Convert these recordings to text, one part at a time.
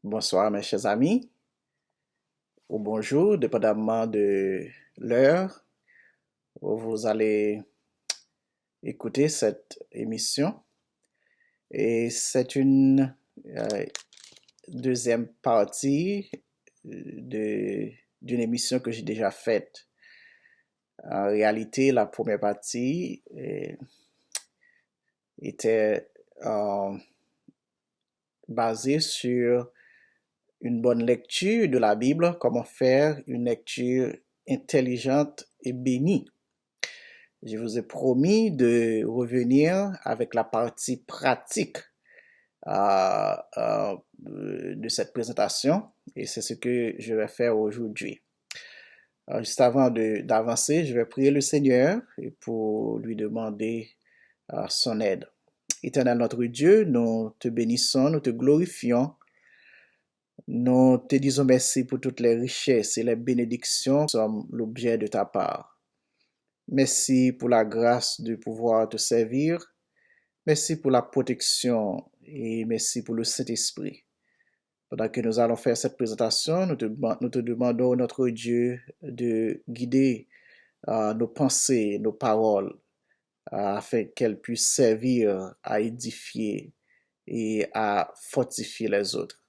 Bonsoir mes chers amis, ou bonjour, dépendamment de l'heure où vous allez écouter cette émission. Et c'est une deuxième partie d'une émission que j'ai déjà faite. En réalité, la première partie était basée sur une bonne lecture de la Bible, comment faire une lecture intelligente et bénie. Je vous ai promis de revenir avec la partie pratique de cette présentation et c'est ce que je vais faire aujourd'hui. Juste avant d'avancer, je vais prier le Seigneur et pour lui demander son aide. Éternel notre Dieu, nous te bénissons, nous te glorifions. Nous te disons merci pour toutes les richesses et les bénédictions qui sont l'objet de ta part. Merci pour la grâce de pouvoir te servir. Merci pour la protection et merci pour le Saint-Esprit. Pendant que nous allons faire cette présentation, nous te demandons, notre Dieu, de guider nos pensées, nos paroles, afin qu'elles puissent servir à édifier et à fortifier les autres.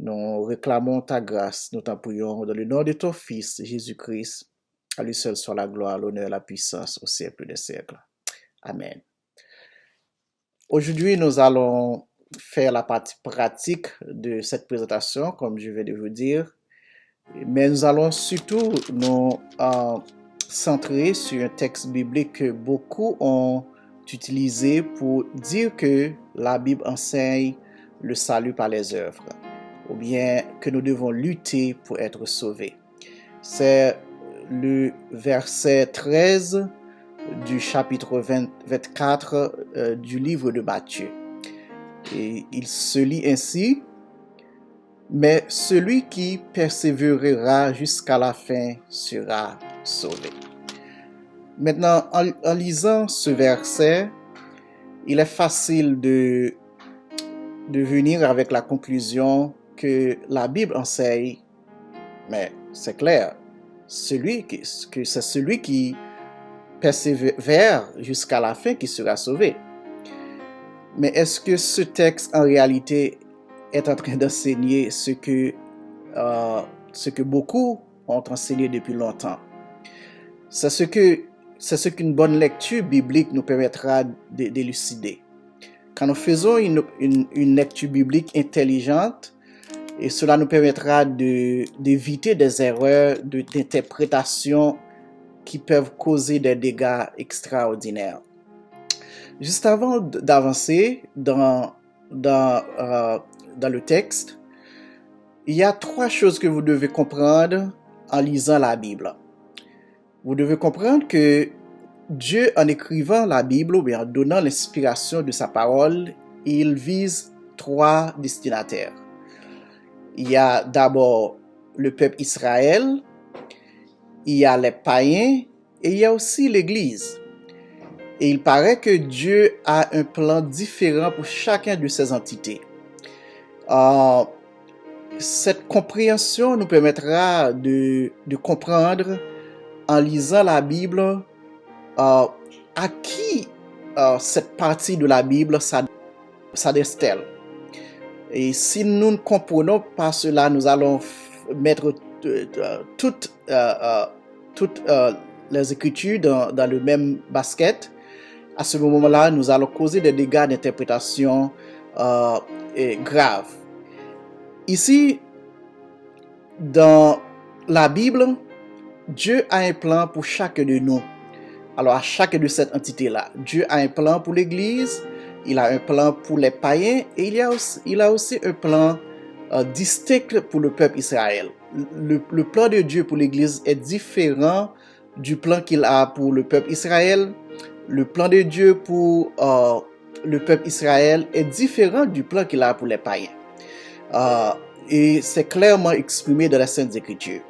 Nous réclamons ta grâce, nous t'en prions dans le nom de ton Fils, Jésus-Christ. À lui seul soit la gloire, l'honneur, la puissance au siècle des siècles. Amen. Aujourd'hui, nous allons faire la partie pratique de cette présentation, comme je viens de vous dire. Mais nous allons surtout nous centrer sur un texte biblique que beaucoup ont utilisé pour dire que la Bible enseigne le salut par les œuvres, ou bien que nous devons lutter pour être sauvés. C'est le verset 13 du chapitre 24 du livre de Matthieu. Et il se lit ainsi: « Mais celui qui persévérera jusqu'à la fin sera sauvé. » Maintenant, en lisant ce verset, il est facile de venir avec la conclusion que la Bible enseigne, mais c'est clair, c'est celui qui persévère jusqu'à la fin qui sera sauvé. Mais est-ce que ce texte en réalité est en train d'enseigner ce que beaucoup ont enseigné depuis longtemps? C'est ce qu'une bonne lecture biblique nous permettra d'élucider. Quand nous faisons une lecture biblique intelligente, et cela nous permettra d'éviter des erreurs d'interprétation qui peuvent causer des dégâts extraordinaires. Juste avant d'avancer dans le texte, il y a 3 choses que vous devez comprendre en lisant la Bible. Vous devez comprendre que Dieu, en écrivant la Bible ou bien en donnant l'inspiration de sa parole, il vise 3 destinataires. Il y a d'abord le peuple Israël, il y a les païens et il y a aussi l'Église. Et il paraît que Dieu a un plan différent pour chacun de ces entités. Cette compréhension nous permettra de comprendre en lisant la Bible à qui cette partie de la Bible s'adresse-t-elle. Et si nous ne comprenons pas cela, nous allons mettre toutes les Écritures dans le même basket. À ce moment-là, nous allons causer des dégâts d'interprétation graves. Ici, dans la Bible, Dieu a un plan pour chacun de nous. Alors, à chacune de cette entité-là, Dieu a un plan pour l'Église, il a un plan pour les païens et il a aussi un plan distinct pour le peuple Israël. Le plan de Dieu pour l'Église est différent du plan qu'il a pour le peuple Israël. Le plan de Dieu pour le peuple Israël est différent du plan qu'il a pour les païens. Et c'est clairement exprimé dans les Saintes Écritures.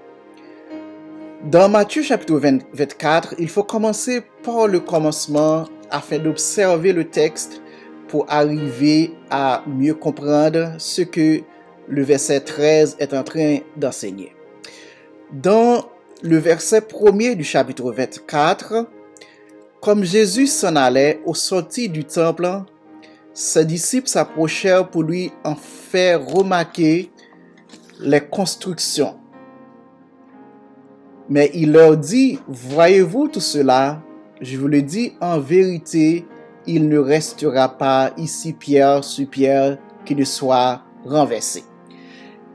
Dans Matthieu chapitre 24, il faut commencer par le commencement afin d'observer le texte pour arriver à mieux comprendre ce que le verset 13 est en train d'enseigner. Dans le verset 1er du chapitre 24, comme Jésus s'en allait au sortir du temple, ses disciples s'approchèrent pour lui en faire remarquer les constructions. Mais il leur dit, voyez-vous tout cela? Je vous le dis en vérité, il ne restera pas ici pierre sur pierre qui ne soit renversé.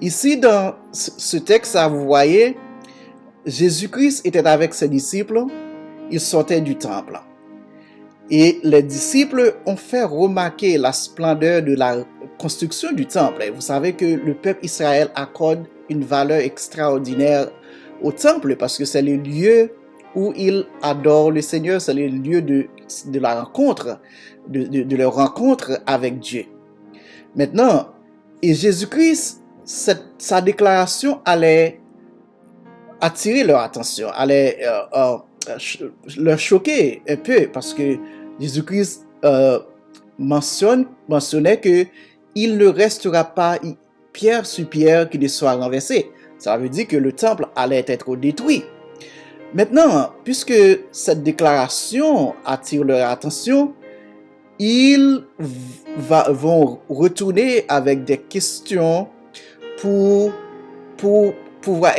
Ici, dans ce texte, vous voyez, Jésus-Christ était avec ses disciples, ils sortaient du temple. Et les disciples ont fait remarquer la splendeur de la construction du temple. Et vous savez que le peuple Israël accorde une valeur extraordinaire au temple parce que c'est le lieu où ils adorent le Seigneur, c'est le lieu de la rencontre, de leur rencontre avec Dieu. Maintenant, et Jésus-Christ, sa déclaration allait attirer leur attention, allait leur choquer un peu parce que Jésus-Christ mentionnait que il ne restera pas pierre sur pierre qui ne soit renversé. Ça veut dire que le temple allait être détruit. Maintenant, puisque cette déclaration attire leur attention, ils vont retourner avec des questions pour pouvoir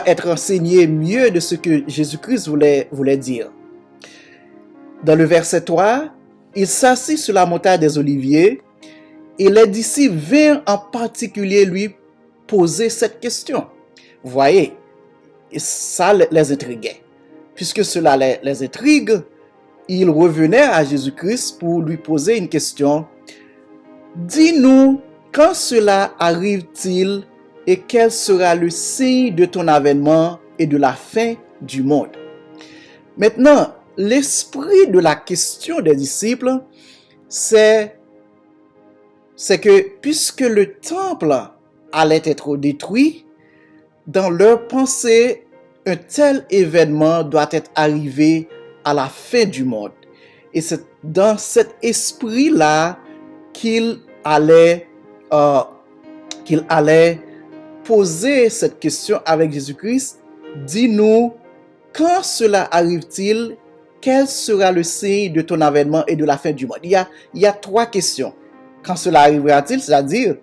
être enseignés mieux de ce que Jésus-Christ voulait dire. Dans le verset 3, il s'assit sur la montagne des Oliviers et les disciples vinrent en particulier lui poser cette question. Vous voyez, ça les intriguait. Puisque cela les intrigue, ils revenaient à Jésus-Christ pour lui poser une question. Dis-nous, quand cela arrive-t-il et quel sera le signe de ton avènement et de la fin du monde? Maintenant, l'esprit de la question des disciples, c'est que puisque le temple allait être détruit, dans leur pensée, un tel événement doit être arrivé à la fin du monde. Et c'est dans cet esprit-là qu'il allait poser cette question avec Jésus-Christ. Dis-nous, quand cela arrive-t-il? Quel sera le signe de ton avènement et de la fin du monde? Il y a trois questions. Quand cela arrivera-t-il? C'est-à-dire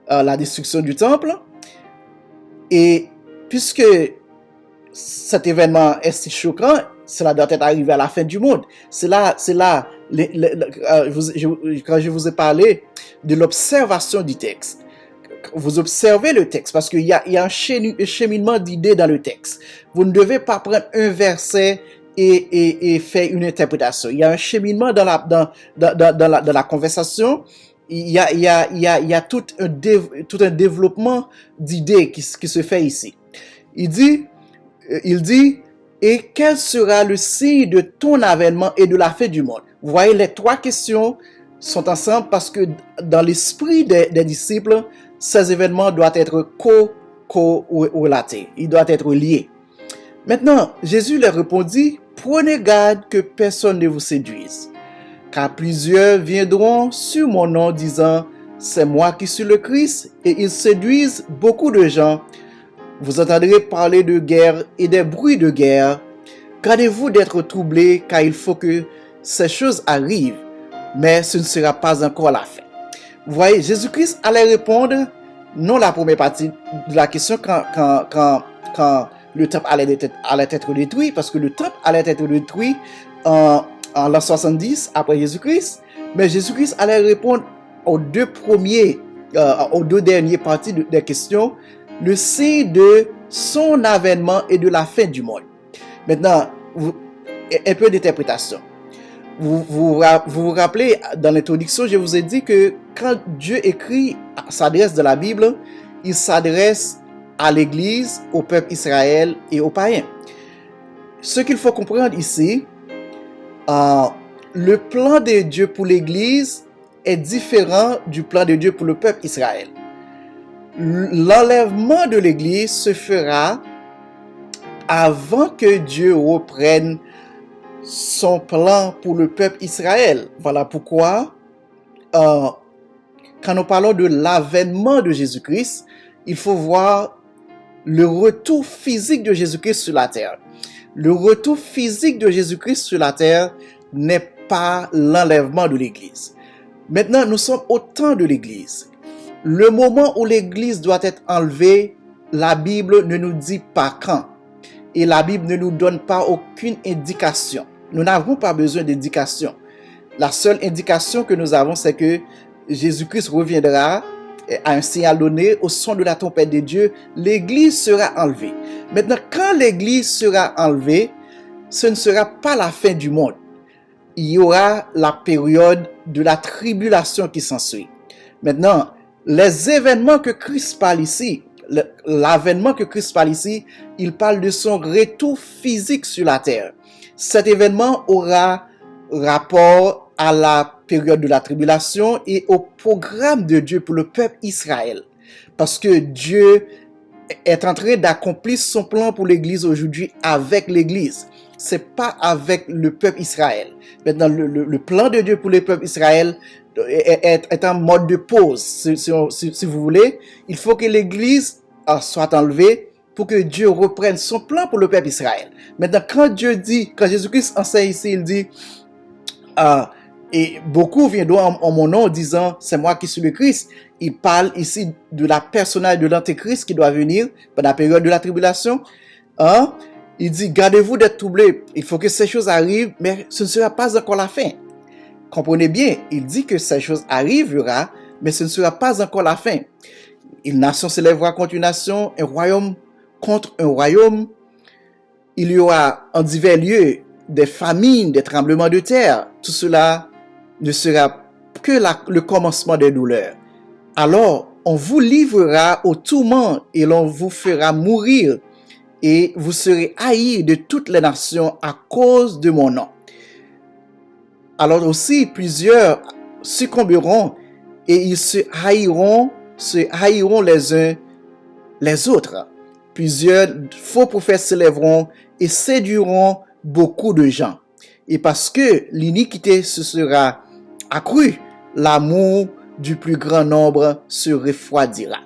la destruction du temple. Et puisque cet événement est si choquant, cela doit être arrivé à la fin du monde. C'est là quand je vous ai parlé de l'observation du texte. Vous observez le texte parce qu'il y a un cheminement d'idées dans le texte. Vous ne devez pas prendre un verset et faire une interprétation. Il y a un cheminement dans la conversation. Il y a tout un développement d'idées qui se fait ici. Il dit, et quel sera le signe de ton avènement et de la fin du monde? Vous voyez, les trois questions sont ensemble parce que dans l'esprit des disciples, ces événements doivent être corrélatés. Ils doivent être liés. Maintenant, Jésus leur répondit, prenez garde que personne ne vous séduise. Car plusieurs viendront sur mon nom disant, c'est moi qui suis le Christ, et ils séduisent beaucoup de gens. Vous entendrez parler de guerre et des bruits de guerre. Gardez-vous d'être troublés, car il faut que ces choses arrivent, mais ce ne sera pas encore la fin. Vous voyez, Jésus-Christ allait répondre, non la première partie de la question quand le temple allait être détruit, parce que le temple allait être détruit en l'an 70 après Jésus-Christ, mais Jésus-Christ allait répondre aux deux dernières parties des questions, le signe de son avènement et de la fin du monde. Maintenant, un peu d'interprétation. Vous vous rappelez, dans l'introduction, je vous ai dit que quand Dieu s'adresse dans la Bible, il s'adresse à l'Église, au peuple Israël et aux païens. Ce qu'il faut comprendre ici, le plan de Dieu pour l'Église est différent du plan de Dieu pour le peuple Israël. L'enlèvement de l'Église se fera avant que Dieu reprenne son plan pour le peuple Israël. Voilà pourquoi quand nous parlons de l'avènement de Jésus-Christ, il faut voir le retour physique de Jésus-Christ sur la terre. Le retour physique de Jésus-Christ sur la terre n'est pas l'enlèvement de l'Église. Maintenant, nous sommes au temps de l'Église. Le moment où l'Église doit être enlevée, la Bible ne nous dit pas quand. Et la Bible ne nous donne pas aucune indication. Nous n'avons pas besoin d'indication. La seule indication que nous avons, c'est que Jésus-Christ reviendra à un signal donné, au son de la trompette de Dieu, l'Église sera enlevée. Maintenant, quand l'Église sera enlevée, ce ne sera pas la fin du monde. Il y aura la période de la tribulation qui s'ensuit. Maintenant, les événements que Christ parle ici, l'avènement que Christ parle ici, il parle de son retour physique sur la terre. Cet événement aura rapport à la période de la tribulation et au programme de Dieu pour le peuple Israël. Parce que Dieu est en train d'accomplir son plan pour l'Église aujourd'hui avec l'Église. C'est pas avec le peuple Israël. Maintenant, le plan de Dieu pour le peuple Israël est en mode de pause. Si vous voulez, il faut que l'Église soit enlevée pour que Dieu reprenne son plan pour le peuple Israël. Maintenant, quand Jésus-Christ enseigne ici, il dit, et beaucoup viendront en mon nom disant, c'est moi qui suis le Christ. Il parle ici de la personnalité de l'Antéchrist qui doit venir pendant la période de la tribulation. Il dit, gardez-vous d'être troublés. Il faut que ces choses arrivent, mais ce ne sera pas encore la fin. Comprenez bien, il dit que ces choses arriveront, mais ce ne sera pas encore la fin. Une nation s'élèvera contre une nation, un royaume contre un royaume. Il y aura en divers lieux des famines, des tremblements de terre. Tout cela ne sera que le commencement des douleurs. Alors, on vous livrera au tourment et l'on vous fera mourir et vous serez haïs de toutes les nations à cause de mon nom. Alors aussi, plusieurs succomberont et ils se haïront les uns les autres. Plusieurs faux prophètes se lèveront et séduiront beaucoup de gens. Et parce que l'iniquité se sera accrue, l'amour du plus grand nombre se refroidira.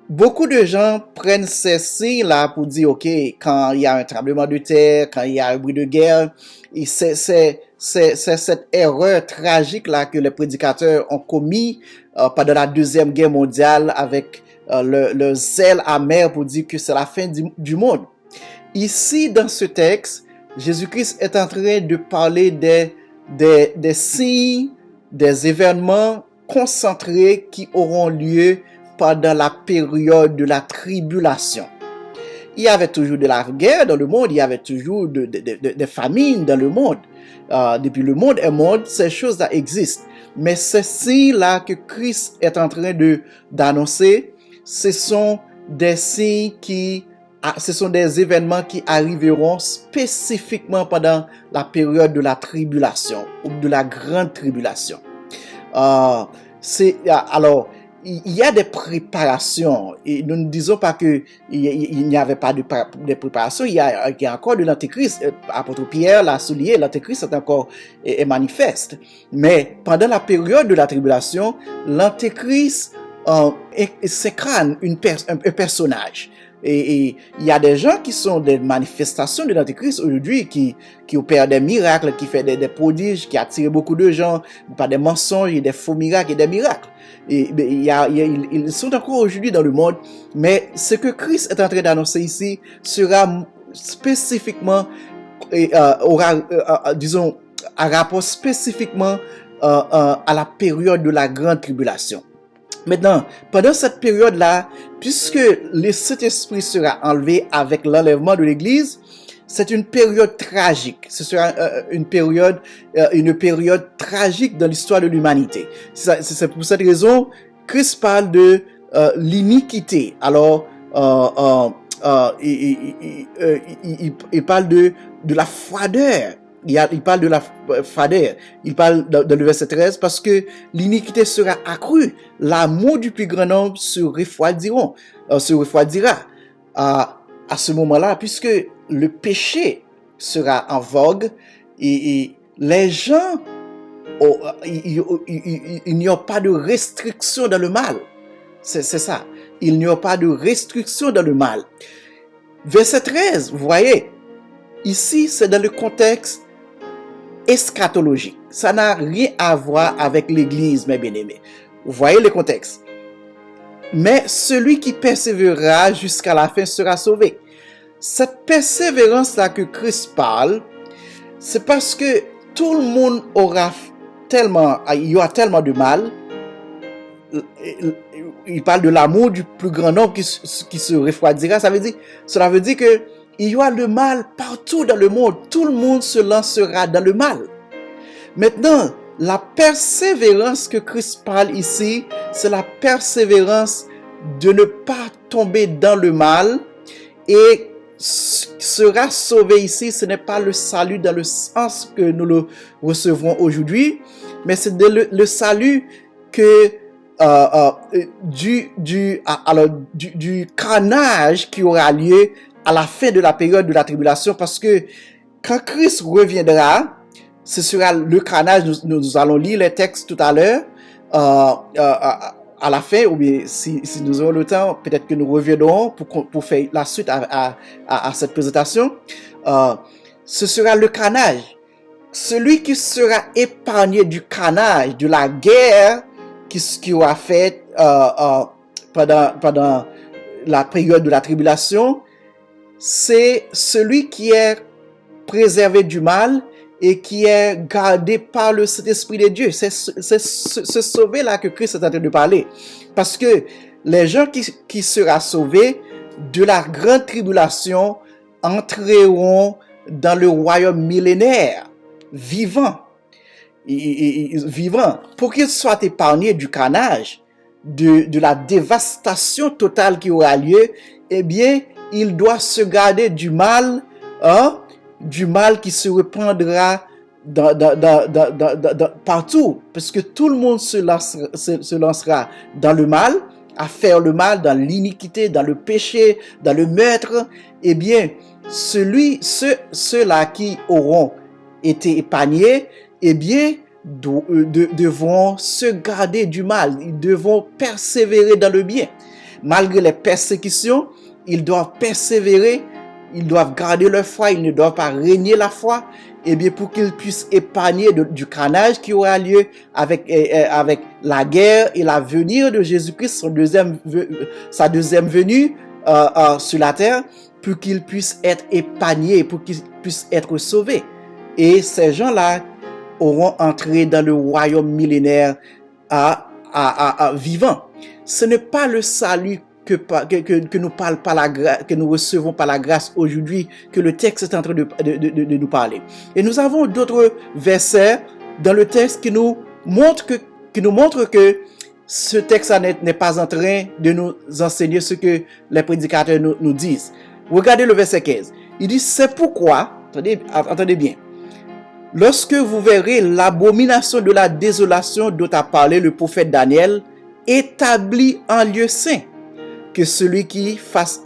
Beaucoup de gens prennent ces signes-là pour dire, OK, quand il y a un tremblement de terre, quand il y a un bruit de guerre, et c'est cette erreur tragique-là que les prédicateurs ont commis pendant la Deuxième Guerre mondiale avec le zèle amer pour dire que c'est la fin du monde. Ici, dans ce texte, Jésus-Christ est en train de parler des signes, des événements concentrés qui auront lieu pendant la période de la tribulation. Il y avait toujours de la guerre dans le monde, il y avait toujours des famines dans le monde. Depuis le monde est monde, ces choses-là existent. Mais ces signes-là que Christ est en train d'annoncer, ce sont des signes ce sont des événements qui arriveront spécifiquement pendant la période de la tribulation ou de la grande tribulation. Alors, il y a des préparations et nous ne disons pas qu'il n'y avait pas de préparation. Il y a encore de l'Antéchrist. Apôtre Pierre l'a souligné, l'Antéchrist est manifeste. Mais pendant la période de la tribulation, l'Antéchrist s'incarne un personnage. Et il y a des gens qui sont des manifestations de l'Antéchrist aujourd'hui, qui opèrent des miracles, qui font des prodiges, qui attirent beaucoup de gens par des mensonges et des faux miracles et des miracles. Et ils sont encore aujourd'hui dans le monde, mais ce que Christ est en train d'annoncer ici sera spécifiquement, un rapport spécifiquement à la période de la grande tribulation. Maintenant, pendant cette période-là, puisque le Saint-Esprit sera enlevé avec l'enlèvement de l'Église, c'est une période tragique. Ce sera une période tragique dans l'histoire de l'humanité. C'est pour cette raison, Christ parle de l'iniquité. Alors, il parle de la froideur. Il parle de la fadeur. Il parle dans le verset 13 parce que l'iniquité sera accrue. L'amour du plus grand nombre se refroidira à ce moment-là, puisque le péché sera en vogue et les gens il n'y a pas de restriction dans le mal. C'est ça. Il n'y a pas de restriction dans le mal. Verset 13, vous voyez, ici c'est dans le contexte eschatologique. Ça n'a rien à voir avec l'Église, mes bien-aimés. Vous voyez le contexte. Mais celui qui persévérera jusqu'à la fin sera sauvé. Cette persévérance-là que Christ parle, c'est parce que tout le monde il y aura tellement de mal. Il parle de l'amour du plus grand nombre qui se refroidira. Cela veut dire que il y aura le mal partout dans le monde. Tout le monde se lancera dans le mal. Maintenant, la persévérance que Christ parle ici, c'est la persévérance de ne pas tomber dans le mal, et sera sauvé ici, ce n'est pas le salut dans le sens que nous le recevons aujourd'hui, mais c'est le salut que du carnage qui aura lieu à la fin de la période de la tribulation, parce que quand Christ reviendra, ce sera le carnage. Nous allons lire les textes tout à l'heure, à la fin, ou bien si nous aurons le temps, peut-être que nous reviendrons pour faire la suite à cette présentation. Ce sera le carnage. Celui qui sera épargné du carnage, de la guerre qui aura fait pendant la période de la tribulation, c'est celui qui est préservé du mal et qui est gardé par le Saint-Esprit de Dieu. C'est ce sauvé-là que Christ est en train de parler. Parce que les gens qui seront sauvés de la grande tribulation entreront dans le royaume millénaire, vivant. Pour qu'ils soient épargnés du carnage, de la dévastation totale qui aura lieu, eh bien, ils doivent se garder du mal, du mal qui se répandra partout, parce que tout le monde se lancera dans le mal, à faire le mal, dans l'iniquité, dans le péché, dans le meurtre. Eh bien, ceux-là qui auront été épargnés, eh bien, devront se garder du mal, ils devront persévérer dans le bien. Malgré les persécutions, ils doivent persévérer, ils doivent garder leur foi, ils ne doivent pas régner la foi, et bien pour qu'ils puissent épargner du carnage qui aura lieu avec la guerre et la venue de Jésus-Christ, sa deuxième venue sur la terre, pour qu'ils puissent être épargnés, pour qu'ils puissent être sauvés. Et ces gens-là auront entré dans le royaume millénaire vivant. Ce n'est pas le salut que nous recevons par la grâce aujourd'hui, que le texte est en train de nous parler. Et nous avons d'autres versets dans le texte qui nous montrent que ce texte n'est pas en train de nous enseigner ce que les prédicateurs nous disent. Regardez le verset 15. Il dit, c'est pourquoi, attendez bien, lorsque vous verrez l'abomination de la désolation dont a parlé le prophète Daniel, établi en lieu saint, que celui qui lit fasse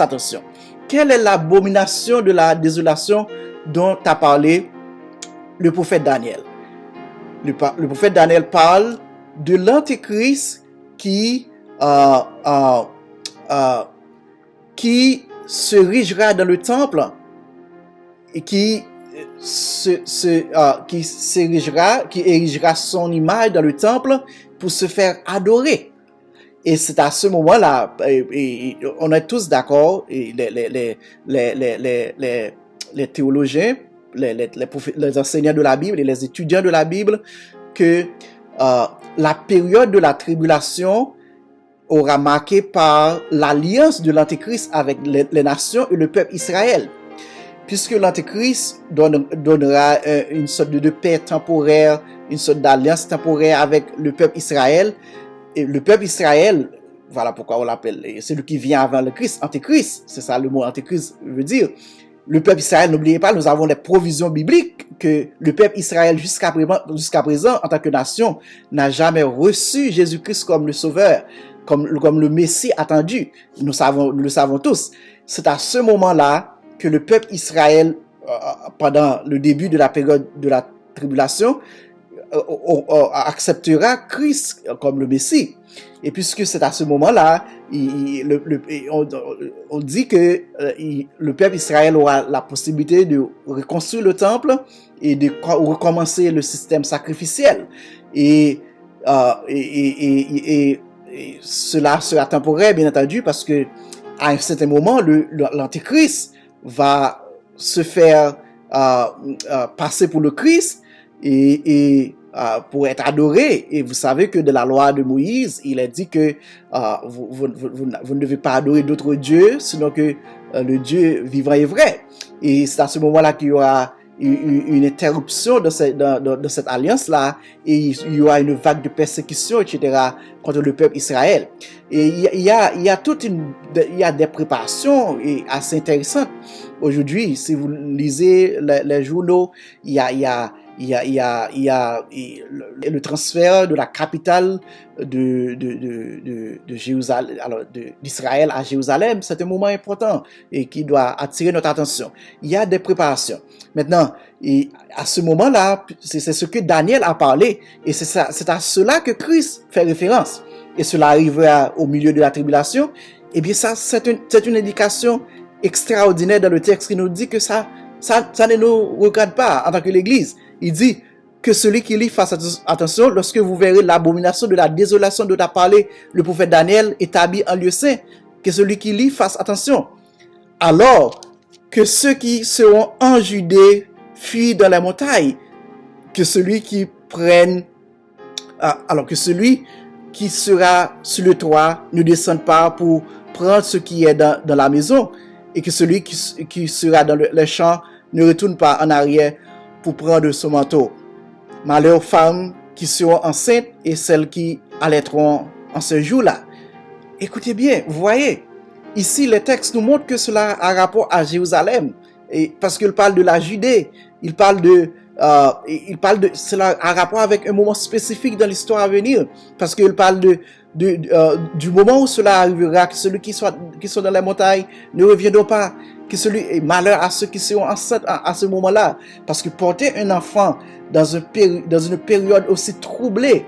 attention. Quelle est l'abomination de la désolation dont a parlé le prophète Daniel? Le prophète Daniel parle de l'Antéchrist qui s'érigera dans le temple et qui érigera son image dans le temple pour se faire adorer. Et c'est à ce moment-là, on est tous d'accord, les théologiens, les enseignants de la Bible et les étudiants de la Bible, que la période de la tribulation aura marqué par l'alliance de l'Antéchrist avec les nations et le peuple Israël. Puisque l'Antéchrist donnera une sorte de paix temporaire, une sorte d'alliance temporaire avec le peuple Israël. Et le peuple Israël, voilà pourquoi on l'appelle celui qui vient avant le Christ, Antéchrist. C'est ça le mot Antéchrist veut dire. Le peuple Israël, n'oubliez pas, nous avons les provisions bibliques que le peuple Israël jusqu'à présent, en tant que nation, n'a jamais reçu Jésus-Christ comme le Sauveur, comme le Messie attendu. Nous le savons tous. C'est à ce moment-là que le peuple Israël, pendant le début de la période de la tribulation on acceptera Christ comme le Messie. Et puisque c'est à ce moment-là, on dit que le peuple Israël aura la possibilité de reconstruire le temple et de recommencer le système sacrificiel. Et cela sera temporaire, bien entendu, parce que à un certain moment, l'Antéchrist va se faire passer pour le Christ pour être adoré. Et vous savez que de la loi de Moïse, il est dit que vous ne devez pas adorer d'autres dieux, sinon que le Dieu vivant et vrai. Et c'est à ce moment-là qu'il y aura une interruption de cette alliance-là, et il y aura une vague de persécution, etc., contre le peuple Israël. Et il y a des préparations assez intéressantes. Aujourd'hui, si vous lisez les journaux, il y a le transfert de la capitale de Jérusalem, alors d'Israël à Jérusalem. C'est un moment important et qui doit attirer notre attention. Il y a des préparations. Maintenant, et à ce moment-là, c'est ce que Daniel a parlé, et c'est à cela que Christ fait référence. Et cela arrivera au milieu de la tribulation. Eh bien, ça, c'est une indication extraordinaire dans le texte qui nous dit que ça ne nous regarde pas en tant que l'Église. Il dit que celui qui lit fasse attention lorsque vous verrez l'abomination de la désolation dont a parlé le prophète Daniel établi en lieu saint. Que celui qui lit fasse attention. Alors que ceux qui seront en Judée fuient dans la montagne. Que celui qui qui sera sur le toit ne descende pas pour prendre ce qui est dans la maison. Et que celui qui sera dans les champs ne retourne pas en arrière pour prendre son manteau. Malheur aux femmes qui seront enceintes et celles qui allaiteront en ce jour-là. Écoutez bien, vous voyez, ici les textes nous montrent que cela a rapport à Jérusalem, et parce qu'il parle de la Judée, il parle de cela a rapport avec un moment spécifique dans l'histoire à venir, parce qu'il parle du moment où cela arrivera, que celui qui sont dans les montagnes ne reviendront pas, malheur à ceux qui seront enceintes à ce moment-là, parce que porter un enfant dans une période aussi troublée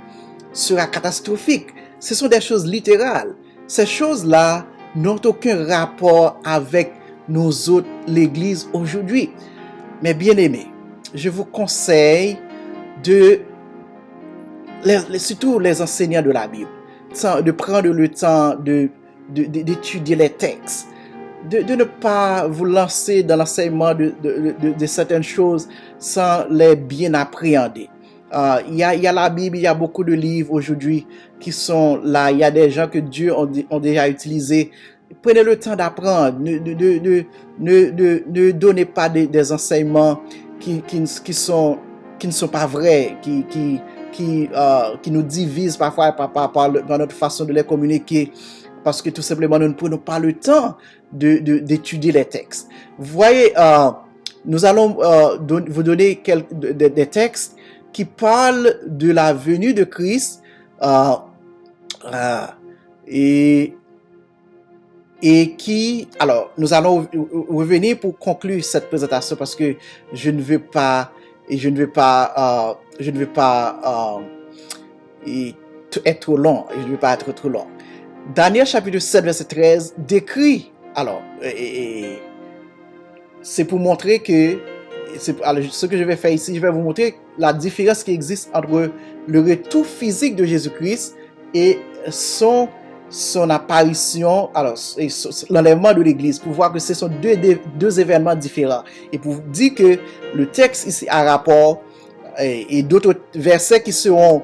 sera catastrophique. Ce sont des choses littérales. Ces choses-là n'ont aucun rapport avec nous autres, l'Église aujourd'hui. Mais bien aimés, je vous conseille surtout les enseignants de la Bible, de prendre le temps d'étudier les textes, de ne pas vous lancer dans l'enseignement de certaines choses sans les bien appréhender. Il y a la Bible, il y a beaucoup de livres aujourd'hui qui sont là. Il y a des gens que Dieu ont déjà utilisés. Prenez le temps d'apprendre. Ne donnez pas des enseignements qui ne sont pas vrais, qui nous divisent parfois par notre façon de les communiquer, parce que tout simplement nous ne prenons pas le temps d'étudier les textes. Vous voyez, nous allons vous donner des textes qui parlent de la venue de Christ et qui, alors, nous allons revenir pour conclure cette présentation, parce que je ne veux pas être trop long. Je ne veux pas être trop long. Daniel chapitre 7 verset 13 décrit, alors, c'est pour montrer que, alors, ce que je vais faire ici, je vais vous montrer la différence qui existe entre le retour physique de Jésus-Christ et son apparition, alors l'enlèvement de l'Église, pour voir que ce sont deux événements différents, et pour dire que le texte ici a rapport, et d'autres versets qui seront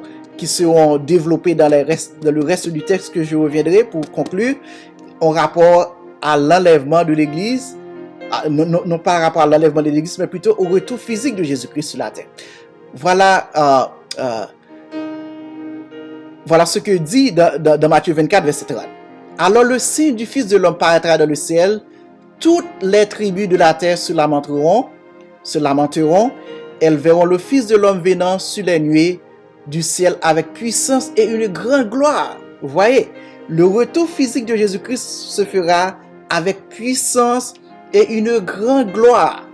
développés dans le reste du texte que je reviendrai pour conclure, ont rapport à l'enlèvement de l'Église, non pas rapport à l'enlèvement de l'Église, mais plutôt au retour physique de Jésus-Christ sur la terre. Voilà ce que dit dans Matthieu 24, verset 30. Alors le signe du Fils de l'homme paraîtra dans le ciel, toutes les tribus de la terre se lamenteront, elles verront le Fils de l'homme venant sur les nuées du ciel avec puissance et une grande gloire. Vous voyez, le retour physique de Jésus-Christ se fera avec puissance et une grande gloire.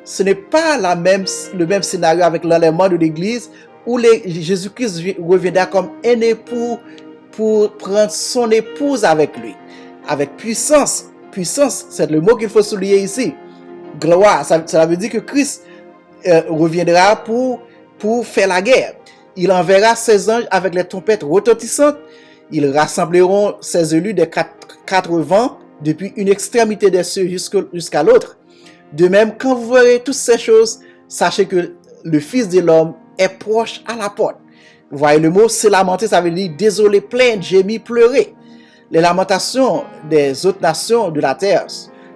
ce n'est pas le même scénario avec l'enlèvement de l'Église où Jésus-Christ reviendra comme un époux pour prendre son épouse avec lui, avec puissance. Puissance, c'est le mot qu'il faut souligner ici. Gloire, ça veut dire que Christ reviendra pour faire la guerre. Il enverra ses anges avec les trompettes retentissantes. Ils rassembleront ses élus des quatre vents, depuis une extrémité des cieux jusqu'à l'autre. De même, quand vous verrez toutes ces choses, sachez que le Fils de l'homme est proche à la porte. Vous voyez le mot, se lamenter, ça veut dire désolé, plaindre, gémir, pleurer. Les lamentations des autres nations de la terre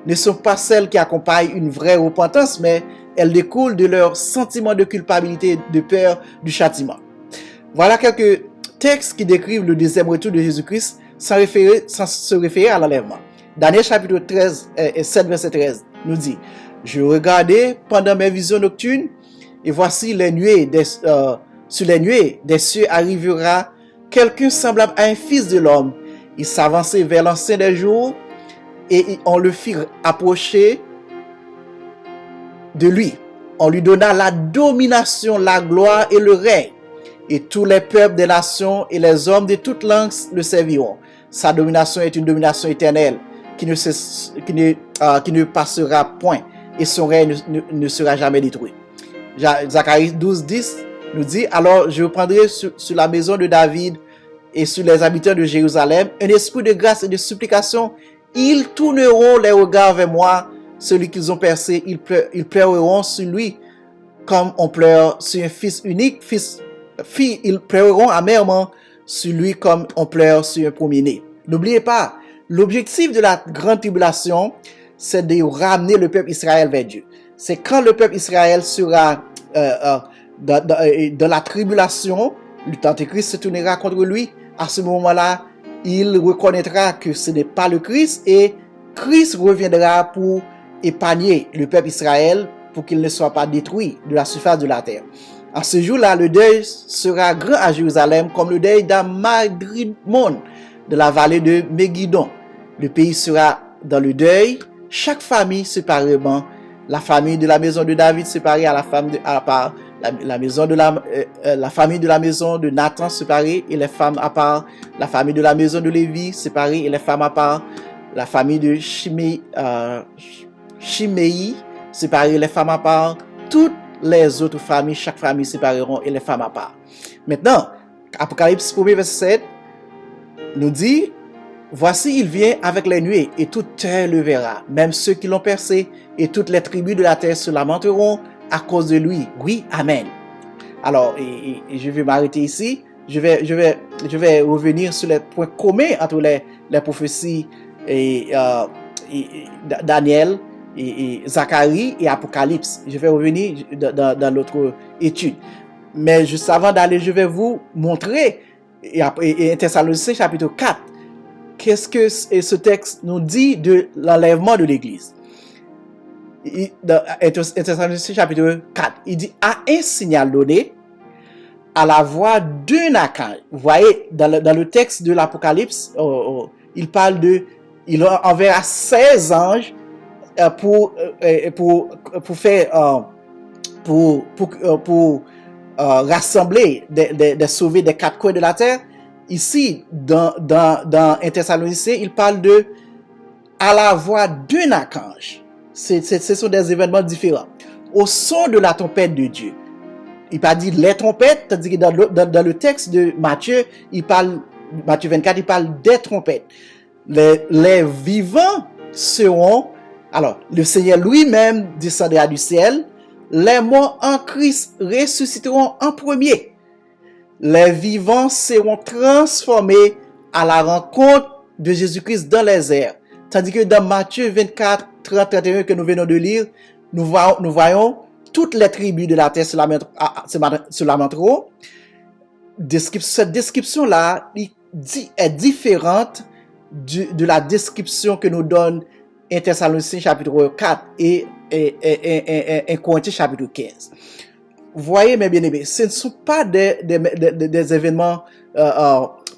ne sont pas celles qui accompagnent une vraie repentance, mais elles découlent de leur sentiment de culpabilité et de peur du châtiment. Voilà quelques textes qui décrivent le deuxième retour de Jésus-Christ sans se référer à l'enlèvement. Daniel chapitre 13 et 7 verset 13 nous dit: je regardais pendant mes visions nocturnes, et voici sur les nuées des cieux arrivera quelqu'un semblable à un fils de l'homme. Il s'avançait vers l'ancien des jours, et on le fit approcher de lui. On lui donna la domination, la gloire et le règne. Et tous les peuples des nations et les hommes de toutes langues le serviront. Sa domination est une domination éternelle qui ne passera point, et son règne ne sera jamais détruit. Zacharie 12, 10 nous dit: alors je reprendrai sur la maison de David et sur les habitants de Jérusalem un esprit de grâce et de supplication. Ils tourneront les regards vers moi, celui qu'ils ont percé, ils pleureront sur lui comme on pleure sur un fils unique, ils pleureront amèrement sur lui comme on pleure sur un premier-né. N'oubliez pas, l'objectif de la grande tribulation, c'est de ramener le peuple Israël vers Dieu. C'est quand le peuple Israël sera dans la tribulation, l'Antéchrist se tournera contre lui. À ce moment-là, il reconnaîtra que ce n'est pas le Christ, et Christ reviendra pour épargner le peuple Israël pour qu'il ne soit pas détruit de la surface de la terre. À ce jour-là, le deuil sera grand à Jérusalem comme le deuil d'Amagrimon de la vallée de Megiddo. Le pays sera dans le deuil, chaque famille séparément. La famille de la maison de David séparée à la famille de la maison de Nathan séparée et les femmes à part, la famille de la maison de Lévi séparée et les femmes à part, la famille de Shimei séparée et les femmes à part, toutes les autres familles, chaque famille sépareront et les femmes à part. Maintenant, Apocalypse 1 verset 7 nous dit: voici, il vient avec les nuées, et toute terre le verra, même ceux qui l'ont percé, et toutes les tribus de la terre se lamenteront à cause de lui. Oui, amen. Alors, et je vais m'arrêter ici. Je vais revenir sur les points communs entre les prophéties et Daniel et Zacharie et Apocalypse. Je vais revenir dans l'autre étude. Mais juste avant d'aller, je vais vous montrer, et Thessaloniciens chapitre 4, qu'est-ce que ce texte nous dit de l'enlèvement de l'Église. Dans Thessaloniciens chapitre 4, il dit: à un signal donné, à la voix d'un archange. Vous voyez, dans le texte de l'Apocalypse, il parle il enverra 16 anges pour rassembler des sauvés des quatre coins de la terre. Ici, dans 1 Thessaloniciens, il parle à la voix d'un archange. Ce sont des événements différents. Au son de la trompette de Dieu. Il n'a pas dit les trompettes, tandis que dans le texte de Matthieu, Matthieu 24, il parle des trompettes. Les vivants seront, alors, le Seigneur lui-même descendra du ciel, les morts en Christ ressusciteront en premier. Les vivants seront transformés à la rencontre de Jésus-Christ dans les airs. Tandis que dans Matthieu 24, 30, 31 que nous venons de lire, nous voyons toutes les tribus de la terre se lamenteront. Cette description-là est différente de la description que nous donne 1 Thessaloniciens chapitre 4 et 1 Corinthiens chapitre 15. Vous voyez, mes bien-aimés, ce ne sont pas des événements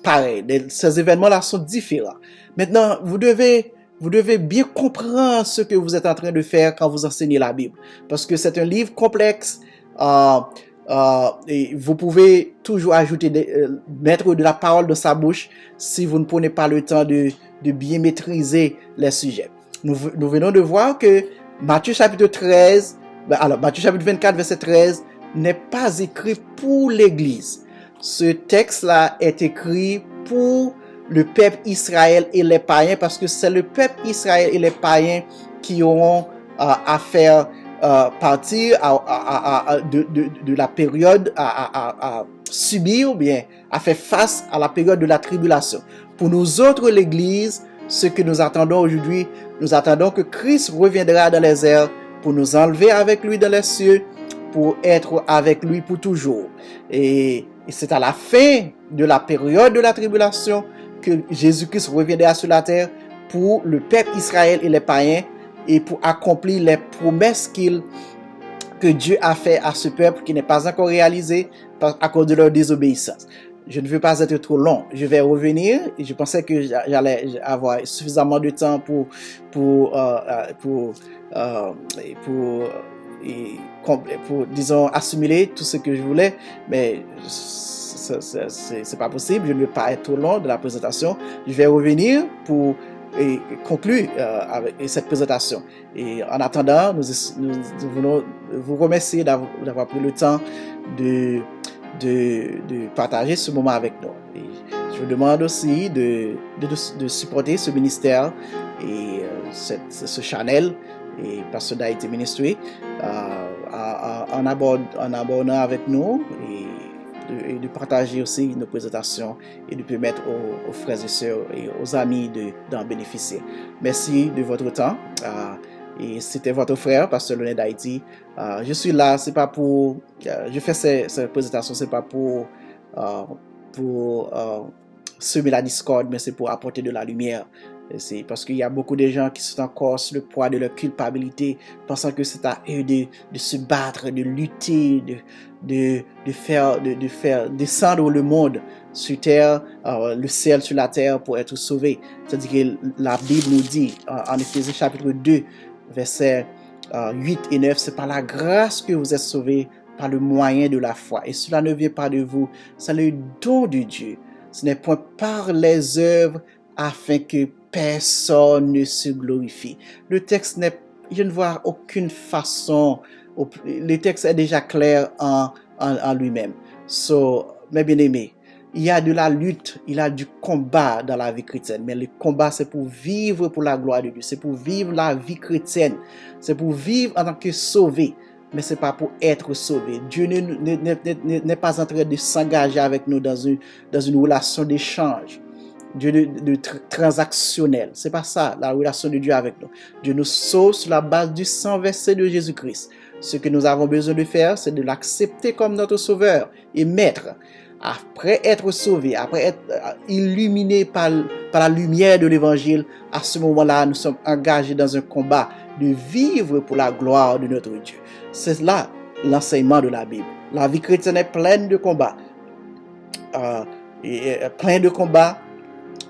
pareils. Ces événements-là sont différents. Maintenant, vous devez vous devez bien comprendre ce que vous êtes en train de faire quand vous enseignez la Bible. Parce que c'est un livre complexe. Et vous pouvez toujours mettre de la parole dans sa bouche si vous ne prenez pas le temps de bien maîtriser les sujets. Nous venons de voir que Matthieu chapitre 13, Matthieu chapitre 24, verset 13, n'est pas écrit pour l'Église. Ce texte-là est écrit pour le peuple Israël et les païens, parce que c'est le peuple Israël et les païens qui auront à faire partir de la période à subir ou bien à faire face à la période de la tribulation. Pour nous autres, l'Église, ce que nous attendons aujourd'hui, nous attendons que Christ reviendra dans les airs pour nous enlever avec lui dans les cieux, pour être avec lui pour toujours. Et c'est à la fin de la période de la tribulation que Jésus-Christ reviendra sur la terre pour le peuple Israël et les païens et pour accomplir les promesses que Dieu a fait à ce peuple qui n'est pas encore réalisé à cause de leur désobéissance. Je ne veux pas être trop long. Je vais revenir. Je pensais que j'allais avoir suffisamment de temps pour disons, assimiler tout ce que je voulais, mais c'est pas possible. Je ne vais pas être trop long de la présentation. Je vais revenir pour conclure avec cette présentation. Et en attendant, nous voulons vous remercier d'avoir pris le temps de partager ce moment avec nous. Et je vous demande aussi de supporter ce ministère et ce channel et Pasteur Daïti Ministry en abonnant avec nous et de partager aussi nos présentations et de permettre aux frères et sœurs et aux amis d'en bénéficier. Merci de votre temps. Et c'était votre frère, Pasteur Laurent d'Haïti. Je suis là, c'est pas pour... je fais cette présentation, c'est pas pour semer la discorde, mais c'est pour apporter de la lumière. C'est parce qu'il y a beaucoup de gens qui sont encore sous le poids de leur culpabilité, pensant que c'est à eux de se battre, de lutter, de faire descendre le monde sur terre, le ciel sur la terre pour être sauvé. C'est-à-dire que la Bible nous dit, en Éphésiens chapitre 2, versets 8 et 9, c'est par la grâce que vous êtes sauvés, par le moyen de la foi. Et cela ne vient pas de vous, c'est le don de Dieu. Ce n'est point par les œuvres afin que personne ne se glorifie. Le texte je ne vois aucune façon, le texte est déjà clair en lui-même. Mes bien-aimés, il y a de la lutte, il y a du combat dans la vie chrétienne, mais le combat c'est pour vivre pour la gloire de Dieu, c'est pour vivre la vie chrétienne, c'est pour vivre en tant que sauvé, mais c'est pas pour être sauvé. Dieu n'est pas en train de s'engager avec nous dans une relation d'échange. Dieu de transactionnel. C'est pas ça, la relation de Dieu avec nous. Dieu nous sauve sur la base du sang versé de Jésus-Christ. Ce que nous avons besoin de faire, c'est de l'accepter comme notre sauveur et maître. Après être sauvé, après être illuminé par la lumière de l'évangile, à ce moment-là, nous sommes engagés dans un combat de vivre pour la gloire de notre Dieu. C'est là l'enseignement de la Bible. La vie chrétienne est pleine de combats. Plein de combats.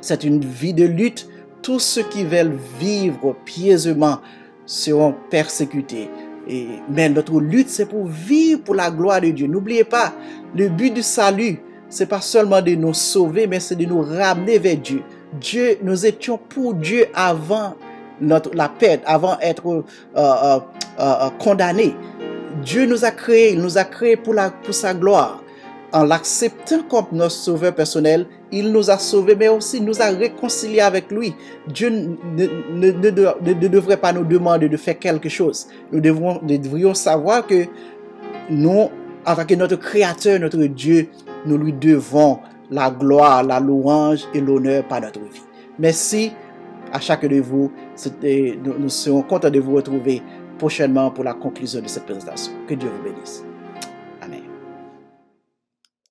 C'est une vie de lutte. Tous ceux qui veulent vivre pieusement seront persécutés. Mais notre lutte, c'est pour vivre pour la gloire de Dieu. N'oubliez pas, le but du salut, c'est pas seulement de nous sauver, mais c'est de nous ramener vers Dieu. Nous étions pour Dieu avant la perte, avant d'être condamnés. Dieu nous a créés, il nous a créés pour sa gloire. En l'acceptant comme notre sauveur personnel, il nous a sauvés, mais aussi nous a réconciliés avec lui. Dieu ne devrait pas nous demander de faire quelque chose. Nous devrions savoir que nous, en tant que notre Créateur, notre Dieu, nous lui devons la gloire, la louange et l'honneur par notre vie. Merci à chacun de vous. Nous serons contents de vous retrouver prochainement pour la conclusion de cette présentation. Que Dieu vous bénisse.